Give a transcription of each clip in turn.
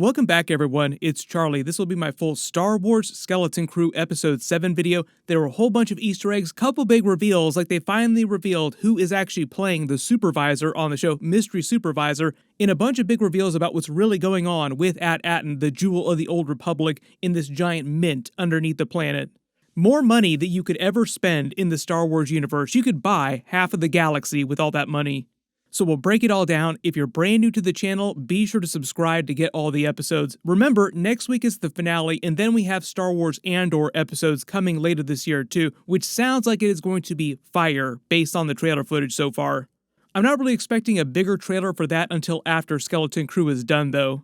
Welcome back, everyone. It's Charlie. This will be my full Star Wars Skeleton Crew Episode 7 video. There were a whole bunch of Easter eggs, couple big reveals, like they finally revealed who is actually playing the Supervisor on the show, Mystery Supervisor, and a bunch of big reveals about what's really going on with Attin, the jewel of the Old Republic, in this giant mint underneath the planet. More money that you could ever spend in the Star Wars universe. You could buy half of the galaxy with all that money. So we'll break it all down. If you're brand new to the channel, be sure to subscribe to get all the episodes. Remember, next week is the finale, and then we have Star Wars Andor episodes coming later this year too, which sounds like it is going to be fire based on the trailer footage so far. I'm not really expecting a bigger trailer for that until after Skeleton Crew is done though.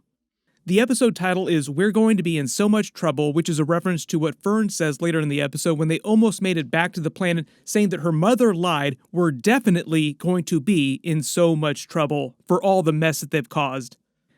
The episode title is We're Going to Be in So Much Trouble, which is a reference to what Fern says later in the episode when they almost made it back to the planet, saying that her mother lied. We're definitely going to be in so much trouble for all the mess that they've caused.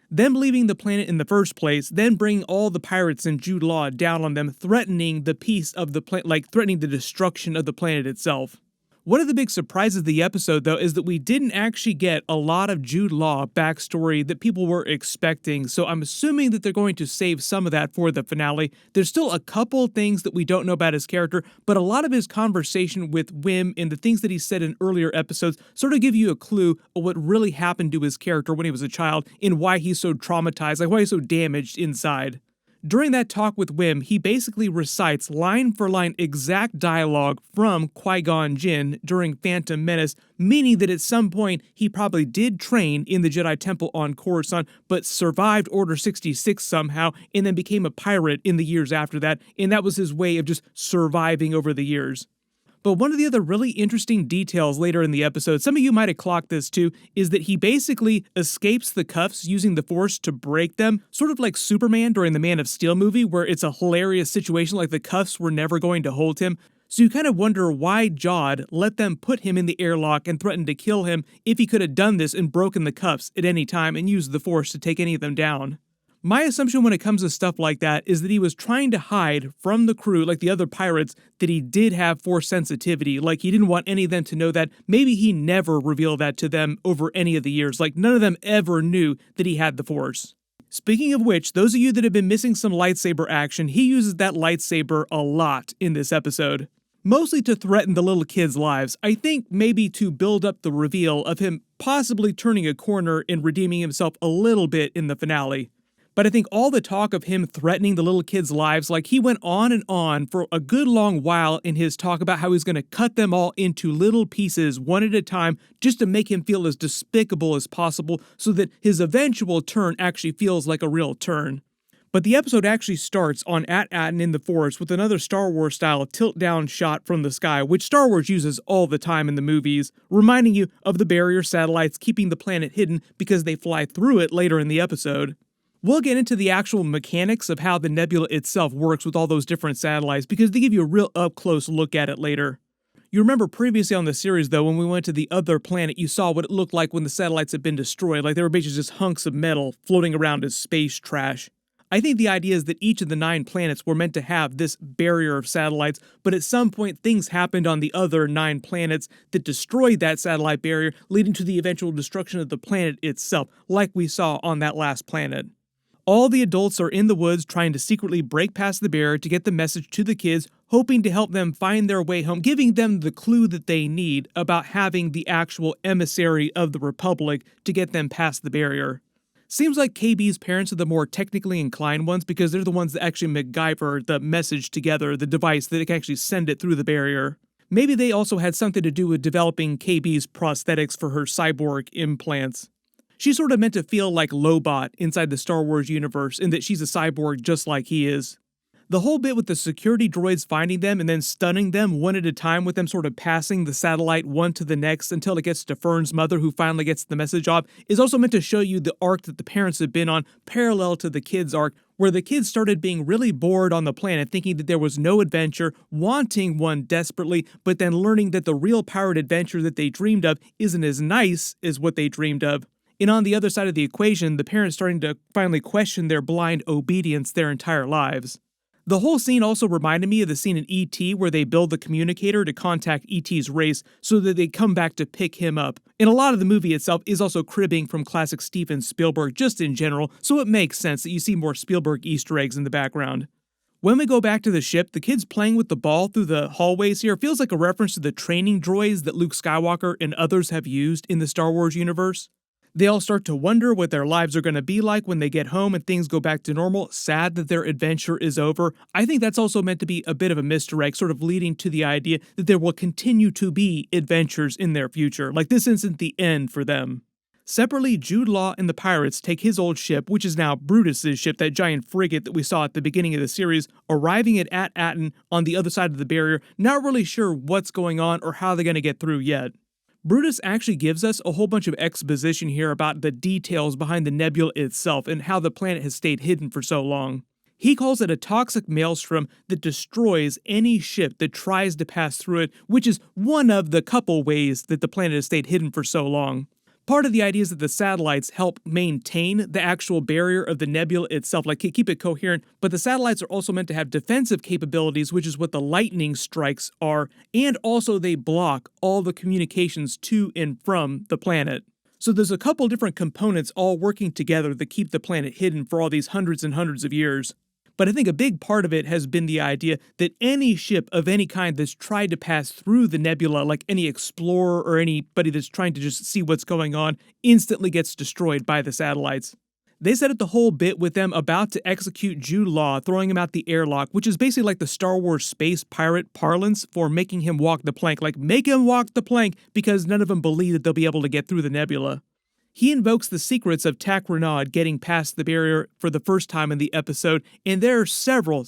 Them leaving the planet in the first place, then bringing all the pirates and Jude Law down on them, threatening the peace of the planet, like threatening the destruction of the planet itself. One of the big surprises of the episode, though, is that we didn't actually get a lot of Jude Law backstory that people were expecting, so I'm assuming that they're going to save some of that for the finale. There's still a couple things that we don't know about his character, but a lot of his conversation with Wim and the things that he said in earlier episodes sort of give you a clue of what really happened to his character when he was a child and why he's so traumatized, like why he's so damaged inside. During that talk with Wim, he basically recites line for line exact dialogue from Qui-Gon Jinn during Phantom Menace, meaning that at some point he probably did train in the Jedi Temple on Coruscant, but survived Order 66 somehow, and then became a pirate in the years after that, and that was his way of just surviving over the years. But one of the other really interesting details later in the episode, some of you might have clocked this too, is that he basically escapes the cuffs using the Force to break them, sort of like Superman during the Man of Steel movie, where it's a hilarious situation like the cuffs were never going to hold him. So you kind of wonder why Jude let them put him in the airlock and threaten to kill him if he could have done this and broken the cuffs at any time and used the Force to take any of them down. My assumption when it comes to stuff like that is that he was trying to hide from the crew, like the other pirates, that he did have Force sensitivity, like he didn't want any of them to know that. Maybe he never revealed that to them over any of the years, like none of them ever knew that he had the Force. Speaking of which, those of you that have been missing some lightsaber action, he uses that lightsaber a lot in this episode. Mostly to threaten the little kids' lives. I think maybe to build up the reveal of him possibly turning a corner and redeeming himself a little bit in the finale. But I think all the talk of him threatening the little kids' lives, like he went on and on for a good long while in his talk about how he's going to cut them all into little pieces one at a time just to make him feel as despicable as possible so that his eventual turn actually feels like a real turn. But the episode actually starts on Attin in the forest with another Star Wars style tilt-down shot from the sky, which Star Wars uses all the time in the movies, reminding you of the barrier satellites keeping the planet hidden because they fly through it later in the episode. We'll get into the actual mechanics of how the nebula itself works with all those different satellites because they give you a real up-close look at it later. You remember previously on the series, though, when we went to the other planet, you saw what it looked like when the satellites had been destroyed, like they were basically just hunks of metal floating around as space trash. I think the idea is that each of the 9 planets were meant to have this barrier of satellites, but at some point things happened on the other 9 planets that destroyed that satellite barrier, leading to the eventual destruction of the planet itself, like we saw on that last planet. All the adults are in the woods trying to secretly break past the barrier to get the message to the kids, hoping to help them find their way home, giving them the clue that they need about having the actual emissary of the Republic to get them past the barrier. Seems like KB's parents are the more technically inclined ones because they're the ones that actually MacGyver the message together, the device that can actually send it through the barrier. Maybe they also had something to do with developing KB's prosthetics for her cyborg implants. She's sort of meant to feel like Lobot inside the Star Wars universe in that she's a cyborg just like he is. The whole bit with the security droids finding them and then stunning them one at a time with them sort of passing the satellite one to the next until it gets to Fern's mother who finally gets the message off is also meant to show you the arc that the parents have been on parallel to the kids' arc where the kids started being really bored on the planet thinking that there was no adventure, wanting one desperately, but then learning that the real powered adventure that they dreamed of isn't as nice as what they dreamed of. And on the other side of the equation, the parents starting to finally question their blind obedience their entire lives. The whole scene also reminded me of the scene in E.T. where they build the communicator to contact E.T.'s race so that they come back to pick him up. And a lot of the movie itself is also cribbing from classic Steven Spielberg just in general, so it makes sense that you see more Spielberg Easter eggs in the background. When we go back to the ship, the kids playing with the ball through the hallways here feels like a reference to the training droids that Luke Skywalker and others have used in the Star Wars universe. They all start to wonder what their lives are going to be like when they get home and things go back to normal, sad that their adventure is over. I think that's also meant to be a bit of a misdirect, sort of leading to the idea that there will continue to be adventures in their future, like this isn't the end for them. Separately, Jude Law and the pirates take his old ship, which is now Brutus's ship, that giant frigate that we saw at the beginning of the series, arriving at Attin on the other side of the barrier, not really sure what's going on or how they're going to get through yet. Brutus actually gives us a whole bunch of exposition here about the details behind the nebula itself and how the planet has stayed hidden for so long. He calls it a toxic maelstrom that destroys any ship that tries to pass through it, which is one of the couple ways that the planet has stayed hidden for so long. Part of the idea is that the satellites help maintain the actual barrier of the nebula itself, like keep it coherent, but the satellites are also meant to have defensive capabilities, which is what the lightning strikes are, and also they block all the communications to and from the planet. So there's a couple different components all working together that keep the planet hidden for all these hundreds and hundreds of years. But I think a big part of it has been the idea that any ship of any kind that's tried to pass through the nebula, like any explorer or anybody that's trying to just see what's going on, instantly gets destroyed by the satellites. They set up the whole bit with them about to execute Jude Law, throwing him out the airlock, which is basically like the Star Wars space pirate parlance for making him walk the plank. Like, make him walk the plank because none of them believe that they'll be able to get through the nebula. He invokes the secrets of Tac Renaud getting past the barrier for the first time in the episode, and there are several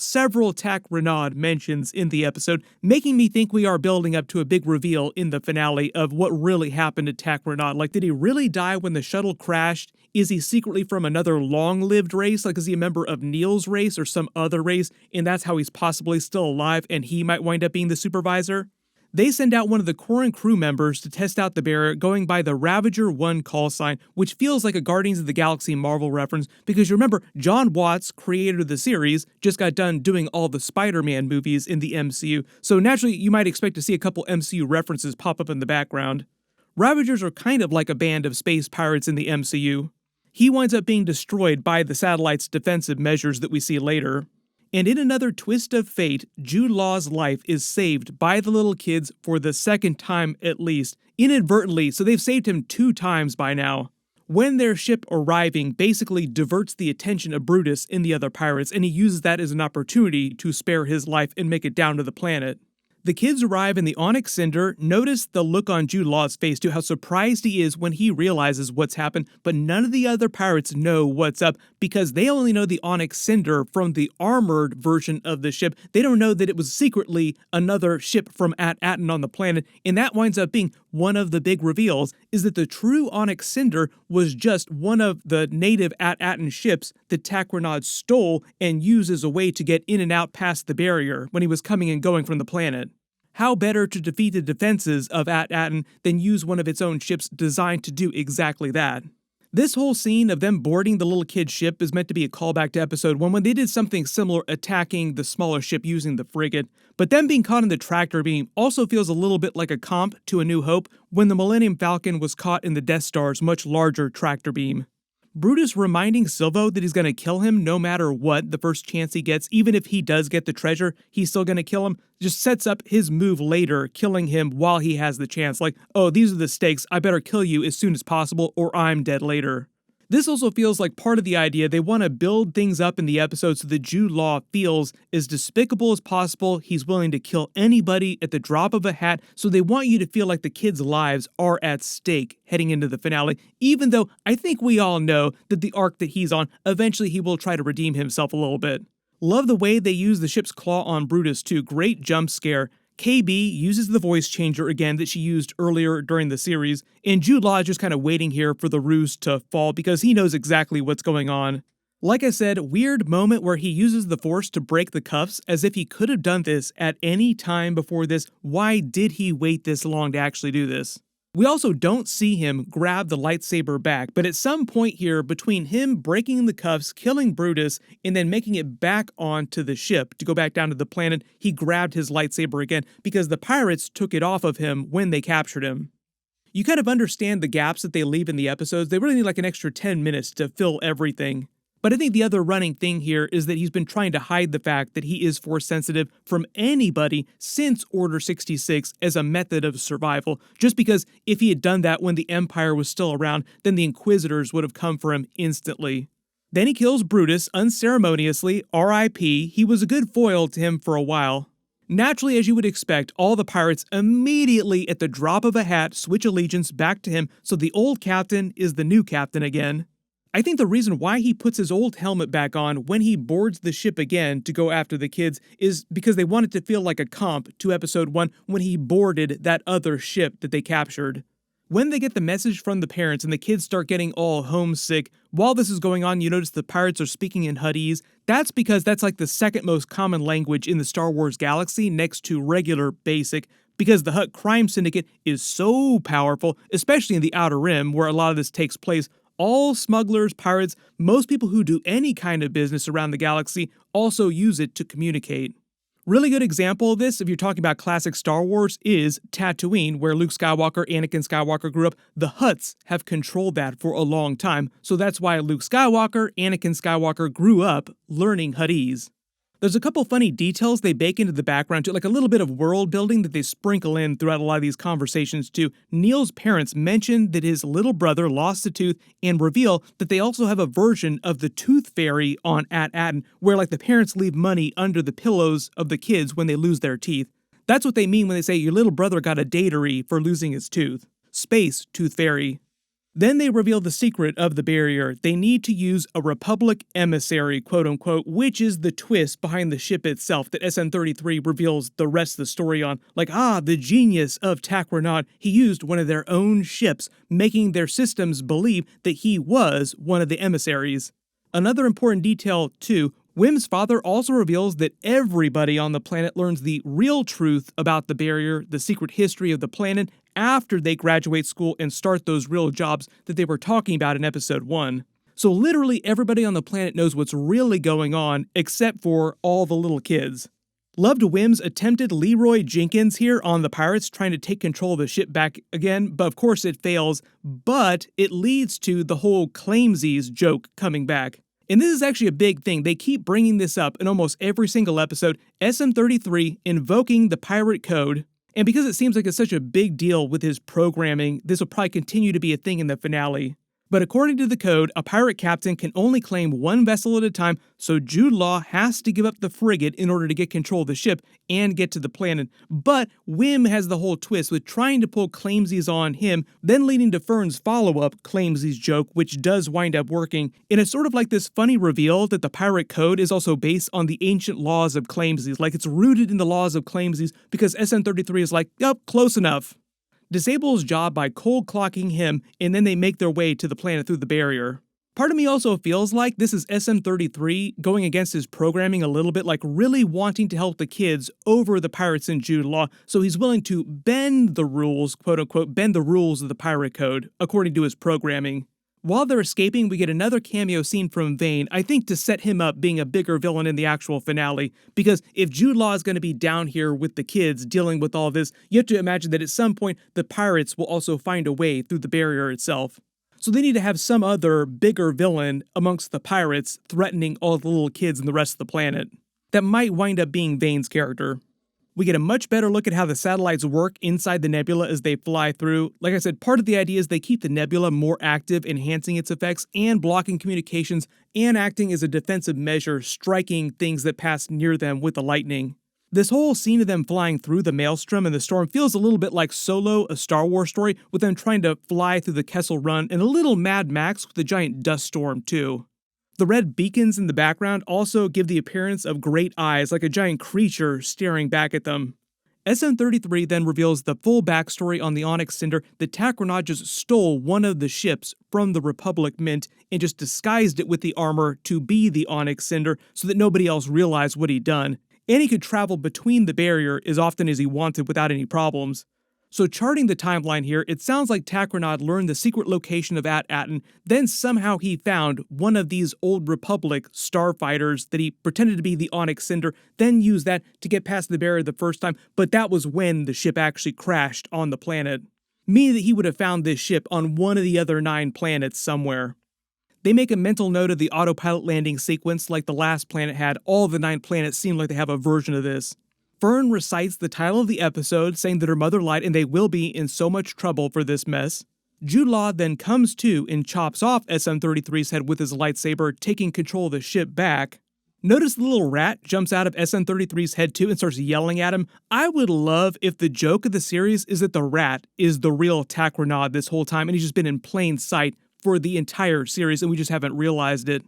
Tac Renaud mentions in the episode, making me think we are building up to a big reveal in the finale of what really happened to Tac Renaud. Like, did he really die when the shuttle crashed? Is he secretly from another long-lived race? Like, is he a member of Neil's race or some other race, and that's how he's possibly still alive, and he might wind up being the supervisor? They send out one of the Quarren crew members to test out the barrier going by the Ravager 1 call sign, which feels like a Guardians of the Galaxy Marvel reference because you remember John Watts, creator of the series, just got done doing all the Spider-Man movies in the MCU, so naturally you might expect to see a couple MCU references pop up in the background. Ravagers are kind of like a band of space pirates in the MCU. He winds up being destroyed by the satellite's defensive measures that we see later. And in another twist of fate, Jude Law's life is saved by the little kids for the second time at least, inadvertently, so they've saved him 2 times by now. When their ship arriving basically diverts the attention of Brutus and the other pirates, and he uses that as an opportunity to spare his life and make it down to the planet. The kids arrive in the Onyx Cinder, notice the look on Jude Law's face too, how surprised he is when he realizes what's happened, but none of the other pirates know what's up because they only know the Onyx Cinder from the armored version of the ship. They don't know that it was secretly another ship from Attin on the planet, and that winds up being one of the big reveals, is that the true Onyx Cinder was just one of the native Attin ships that Tac Renaud stole and used as a way to get in and out past the barrier when he was coming and going from the planet. How better to defeat the defenses of Attin than use one of its own ships designed to do exactly that? This whole scene of them boarding the little kid's ship is meant to be a callback to episode 1 when they did something similar attacking the smaller ship using the frigate, but them being caught in the tractor beam also feels a little bit like a comp to A New Hope when the Millennium Falcon was caught in the Death Star's much larger tractor beam. Brutus reminding Silvo that he's going to kill him no matter what the first chance he gets, even if he does get the treasure, he's still going to kill him, just sets up his move later, killing him while he has the chance. Like, oh, these are the stakes, I better kill you as soon as possible or I'm dead later. This also feels like part of the idea they want to build things up in the episode so that Jude Law feels as despicable as possible. He's willing to kill anybody at the drop of a hat, so they want you to feel like the kids' lives are at stake heading into the finale, even though I think we all know that the arc that he's on, eventually he will try to redeem himself a little bit. Love the way they use the ship's claw on Brutus too, great jump scare. KB uses the voice changer again that she used earlier during the series, and Jude Law is just kind of waiting here for the ruse to fall because he knows exactly what's going on. Like I said, weird moment where he uses the Force to break the cuffs as if he could have done this at any time before this. Why did he wait this long to actually do this? We also don't see him grab the lightsaber back, but at some point here, between him breaking the cuffs, killing Brutus, and then making it back onto the ship to go back down to the planet, he grabbed his lightsaber again because the pirates took it off of him when they captured him. You kind of understand the gaps that they leave in the episodes. They really need like an extra 10 minutes to fill everything. But I think the other running thing here is that he's been trying to hide the fact that he is Force sensitive from anybody since Order 66 as a method of survival, just because if he had done that when the Empire was still around, then the Inquisitors would have come for him instantly. Then he kills Brutus unceremoniously, R.I.P. He was a good foil to him for a while. Naturally, as you would expect, all the pirates immediately at the drop of a hat switch allegiance back to him, so the old captain is the new captain again. I think the reason why he puts his old helmet back on when he boards the ship again to go after the kids is because they want it to feel like a comp to episode 1 when he boarded that other ship that they captured. When they get the message from the parents and the kids start getting all homesick, while this is going on, you notice the pirates are speaking in Hutties. That's because that's like the second most common language in the Star Wars galaxy next to regular basic, because the Hutt crime syndicate is so powerful, especially in the Outer Rim where a lot of this takes place. All smugglers, pirates, most people who do any kind of business around the galaxy also use it to communicate. Really good example of this, if you're talking about classic Star Wars, is Tatooine, where Luke Skywalker, Anakin Skywalker grew up. The Hutts have controlled that for a long time, so that's why Luke Skywalker, Anakin Skywalker grew up learning Huttese. There's a couple funny details they bake into the background too, like a little bit of world building that they sprinkle in throughout a lot of these conversations too. Neil's parents mention that his little brother lost a tooth and reveal that they also have a version of the Tooth Fairy on Attin, where like the parents leave money under the pillows of the kids when they lose their teeth. That's what they mean when they say your little brother got a datary for losing his tooth. Space Tooth Fairy. Then they reveal the secret of the barrier. They need to use a Republic emissary, quote-unquote, which is the twist behind the ship itself that SN-33 reveals the rest of the story on. Like, the genius of Takranad, he used one of their own ships, making their systems believe that he was one of the emissaries. Another important detail, too, Wim's father also reveals that everybody on the planet learns the real truth about the barrier, the secret history of the planet, after they graduate school and start those real jobs that they were talking about in episode 1. So literally everybody on the planet knows what's really going on, except for all the little kids. Loved Wim's attempted Leroy Jenkins here on the pirates trying to take control of the ship back again, but of course it fails, but it leads to the whole claimsies joke coming back. And this is actually a big thing. They keep bringing this up in almost every single episode. SM-33 invoking the pirate code. And because it seems like it's such a big deal with his programming, this will probably continue to be a thing in the finale. But according to the code, a pirate captain can only claim one vessel at a time, so Jude Law has to give up the frigate in order to get control of the ship and get to the planet. But Wim has the whole twist with trying to pull claimsies on him, then leading to Fern's follow-up claimsies joke, which does wind up working. And it's sort of like this funny reveal that the pirate code is also based on the ancient laws of claimsies, like it's rooted in the laws of claimsies because SN-33 is like, yup, close enough. Disable his job by cold clocking him, and then they make their way to the planet through the barrier. Part of me also feels like this is SM-33 going against his programming a little bit, like really wanting to help the kids over the pirates in Jude Law, so he's willing to bend the rules, quote-unquote, bend the rules of the pirate code, according to his programming. While they're escaping, we get another cameo scene from Vane, I think to set him up being a bigger villain in the actual finale, because if Jude Law is going to be down here with the kids dealing with all this, you have to imagine that at some point the pirates will also find a way through the barrier itself. So they need to have some other bigger villain amongst the pirates threatening all the little kids and the rest of the planet. That might wind up being Vane's character. We get a much better look at how the satellites work inside the nebula as they fly through. Like I said, part of the idea is they keep the nebula more active, enhancing its effects and blocking communications and acting as a defensive measure, striking things that pass near them with the lightning. This whole scene of them flying through the maelstrom and the storm feels a little bit like Solo, a Star Wars story, with them trying to fly through the Kessel Run, and a little Mad Max with a giant dust storm too. The red beacons in the background also give the appearance of great eyes, like a giant creature staring back at them. SM-33 then reveals the full backstory on the Onyx Cinder that Takranad just stole one of the ships from the Republic Mint and just disguised it with the armor to be the Onyx Cinder so that nobody else realized what he'd done. And he could travel between the barrier as often as he wanted without any problems. So charting the timeline here, it sounds like Takranad learned the secret location of Attin, then somehow he found one of these old Republic starfighters that he pretended to be the Onyx Cinder, then used that to get past the barrier the first time, but that was when the ship actually crashed on the planet. Meaning that he would have found this ship on one of the other 9 planets somewhere. They make a mental note of the autopilot landing sequence like the last planet had. All the 9 planets seem like they have a version of this. Fern recites the title of the episode, saying that her mother lied and they will be in so much trouble for this mess. Jude Law then comes to and chops off SN-33's head with his lightsaber, taking control of the ship back. Notice the little rat jumps out of SN-33's head too and starts yelling at him. I would love if the joke of the series is that the rat is the real Takranad this whole time and he's just been in plain sight for the entire series and we just haven't realized it.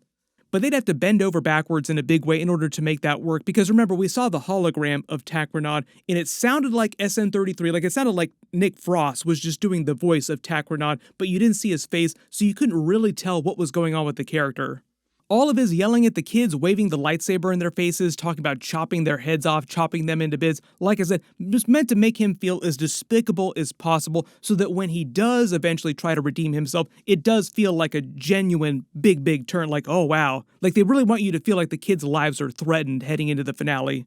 But they'd have to bend over backwards in a big way in order to make that work, because remember, we saw the hologram of Takranad, and it sounded like SN-33, like it sounded like Nick Frost was just doing the voice of Takranad, but you didn't see his face, so you couldn't really tell what was going on with the character. All of his yelling at the kids, waving the lightsaber in their faces, talking about chopping their heads off, chopping them into bits, like I said, just meant to make him feel as despicable as possible so that when he does eventually try to redeem himself, it does feel like a genuine big turn, like, oh wow. Like they really want you to feel like the kids' lives are threatened heading into the finale.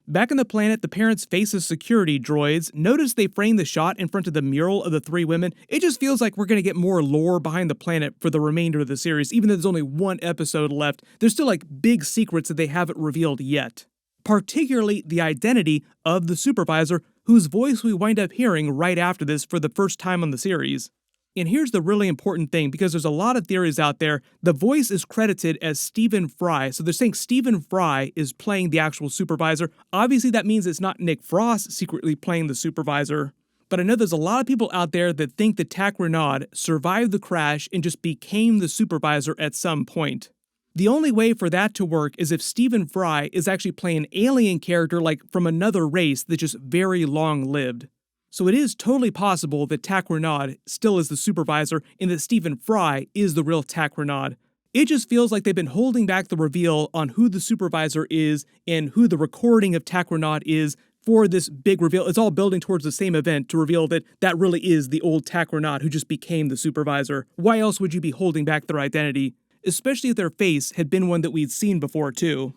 Back on the planet, the parents face as security droids. Notice they frame the shot in front of the mural of the 3 women. It just feels like we're going to get more lore behind the planet for the remainder of the series. Even though there's only 1 episode left, there's still like big secrets that they haven't revealed yet. Particularly the identity of the Supervisor, whose voice we wind up hearing right after this for the first time on the series. And here's the really important thing, because there's a lot of theories out there. The voice is credited as Stephen Fry, so they're saying Stephen Fry is playing the actual Supervisor. Obviously, that means it's not Nick Frost secretly playing the Supervisor. But I know there's a lot of people out there that think that Takranad survived the crash and just became the Supervisor at some point. The only way for that to work is if Stephen Fry is actually playing an alien character like from another race that's just very long-lived. So it is totally possible that Takranad still is the Supervisor and that Stephen Fry is the real Takranad. It just feels like they've been holding back the reveal on who the Supervisor is and who the recording of Takranad is for this big reveal. It's all building towards the same event to reveal that that really is the old Takranad who just became the Supervisor. Why else would you be holding back their identity? Especially if their face had been one that we'd seen before too.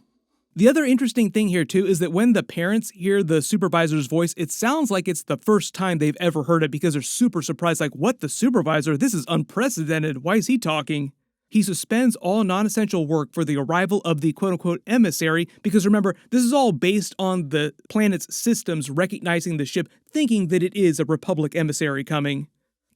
The other interesting thing here too is that when the parents hear the Supervisor's voice, it sounds like it's the first time they've ever heard it because they're super surprised, like, what, the Supervisor? This is unprecedented. Why is he talking? He suspends all non-essential work for the arrival of the quote-unquote emissary, because remember, this is all based on the planet's systems recognizing the ship, thinking that it is a Republic emissary coming.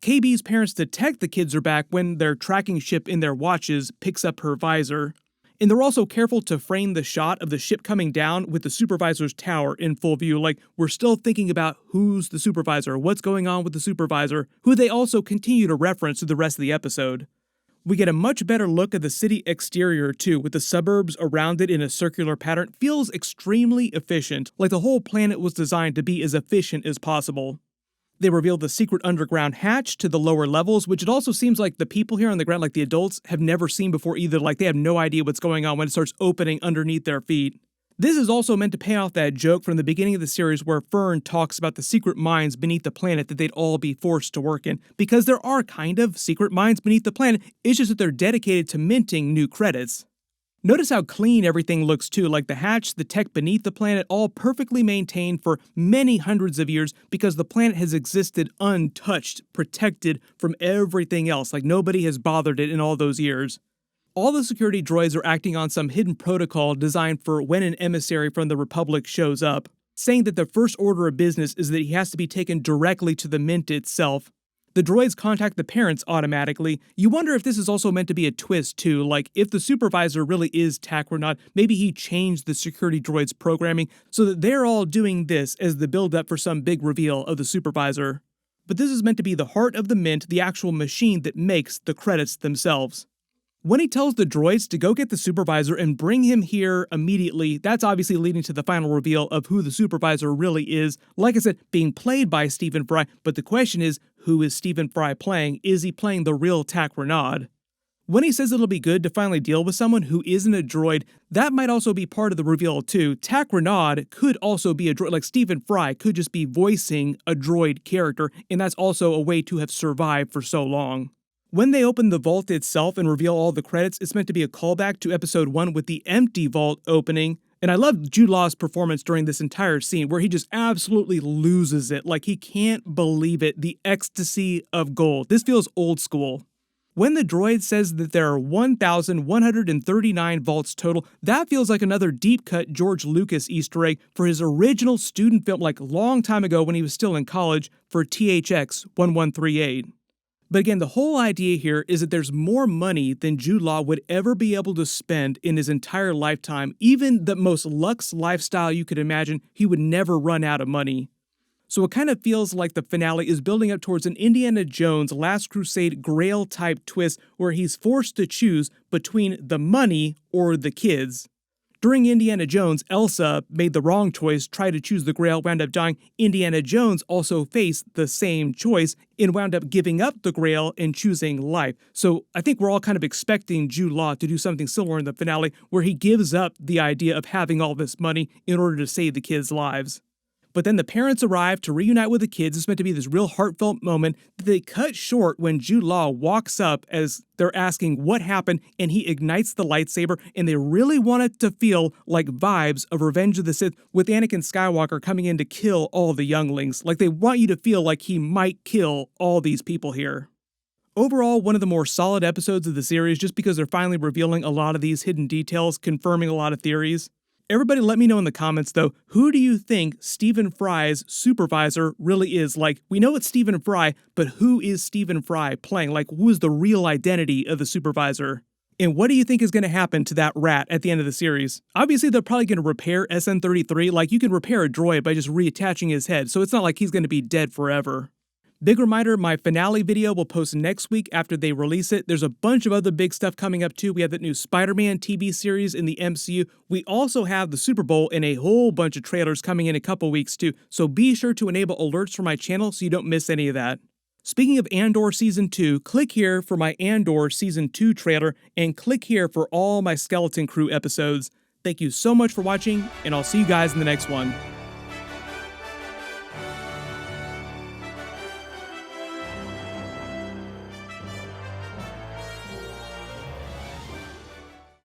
KB's parents detect the kids are back when their tracking ship in their watches picks up her visor. And they're also careful to frame the shot of the ship coming down with the Supervisor's tower in full view, like we're still thinking about who's the Supervisor, what's going on with the Supervisor, who they also continue to reference through the rest of the episode. We get a much better look at the city exterior too, with the suburbs around it in a circular pattern. It feels extremely efficient, like the whole planet was designed to be as efficient as possible. They reveal the secret underground hatch to the lower levels, which it also seems like the people here on the ground, like the adults, have never seen before either. Like they have no idea what's going on when it starts opening underneath their feet. This is also meant to pay off that joke from the beginning of the series where Fern talks about the secret mines beneath the planet that they'd all be forced to work in. Because there are kind of secret mines beneath the planet, it's just that they're dedicated to minting new credits. Notice how clean everything looks too, like the hatch, the tech beneath the planet, all perfectly maintained for many hundreds of years because the planet has existed untouched, protected from everything else, like nobody has bothered it in all those years. All the security droids are acting on some hidden protocol designed for when an emissary from the Republic shows up, saying that the first order of business is that he has to be taken directly to the Mint itself. The droids contact the parents automatically. You wonder if this is also meant to be a twist too, like if the Supervisor really is Takranad, maybe he changed the security droids' programming so that they're all doing this as the build-up for some big reveal of the Supervisor. But this is meant to be the heart of the Mint, the actual machine that makes the credits themselves. When he tells the droids to go get the Supervisor and bring him here immediately, that's obviously leading to the final reveal of who the Supervisor really is. Like I said, being played by Stephen Fry, but the question is, who is Stephen Fry playing? Is he playing the real Takranad? When he says it'll be good to finally deal with someone who isn't a droid, that might also be part of the reveal too. Tack Renaud could also be a droid, like Stephen Fry could just be voicing a droid character, and that's also a way to have survived for so long. When they open the vault itself and reveal all the credits, it's meant to be a callback to episode 1 with the empty vault opening. And I love Jude Law's performance during this entire scene where he just absolutely loses it. Like he can't believe it. The ecstasy of gold. This feels old school. When the droid says that there are 1,139 vaults total, that feels like another deep-cut George Lucas Easter egg for his original student film like long time ago when he was still in college for THX 1138. But again, the whole idea here is that there's more money than Jude Law would ever be able to spend in his entire lifetime. Even the most luxe lifestyle you could imagine, he would never run out of money. So it kind of feels like the finale is building up towards an Indiana Jones Last Crusade Grail-type twist where he's forced to choose between the money or the kids. During Indiana Jones, Elsa made the wrong choice, tried to choose the Grail, wound up dying. Indiana Jones also faced the same choice and wound up giving up the Grail and choosing life. So I think we're all kind of expecting Jude Law to do something similar in the finale where he gives up the idea of having all this money in order to save the kids' lives. But then the parents arrive to reunite with the kids. It's meant to be this real heartfelt moment that they cut short when Jude Law walks up as they're asking what happened and he ignites the lightsaber, and they really want it to feel like vibes of Revenge of the Sith with Anakin Skywalker coming in to kill all the younglings. Like they want you to feel like he might kill all these people here. Overall, one of the more solid episodes of the series just because they're finally revealing a lot of these hidden details, confirming a lot of theories. Everybody let me know in the comments, though, who do you think Stephen Fry's Supervisor really is? Like, we know it's Stephen Fry, but who is Stephen Fry playing? Like, who is the real identity of the Supervisor? And what do you think is going to happen to that rat at the end of the series? Obviously, they're probably going to repair SN-33. Like, you can repair a droid by just reattaching his head, so it's not like he's going to be dead forever. Big reminder, my finale video will post next week after they release it. There's a bunch of other big stuff coming up too. We have that new Spider-Man TV series in the MCU. We also have the Super Bowl and a whole bunch of trailers coming in a couple weeks too. So be sure to enable alerts for my channel so you don't miss any of that. Speaking of Andor Season 2, click here for my Andor Season 2 trailer and click here for all my Skeleton Crew episodes. Thank you so much for watching, and I'll see you guys in the next one.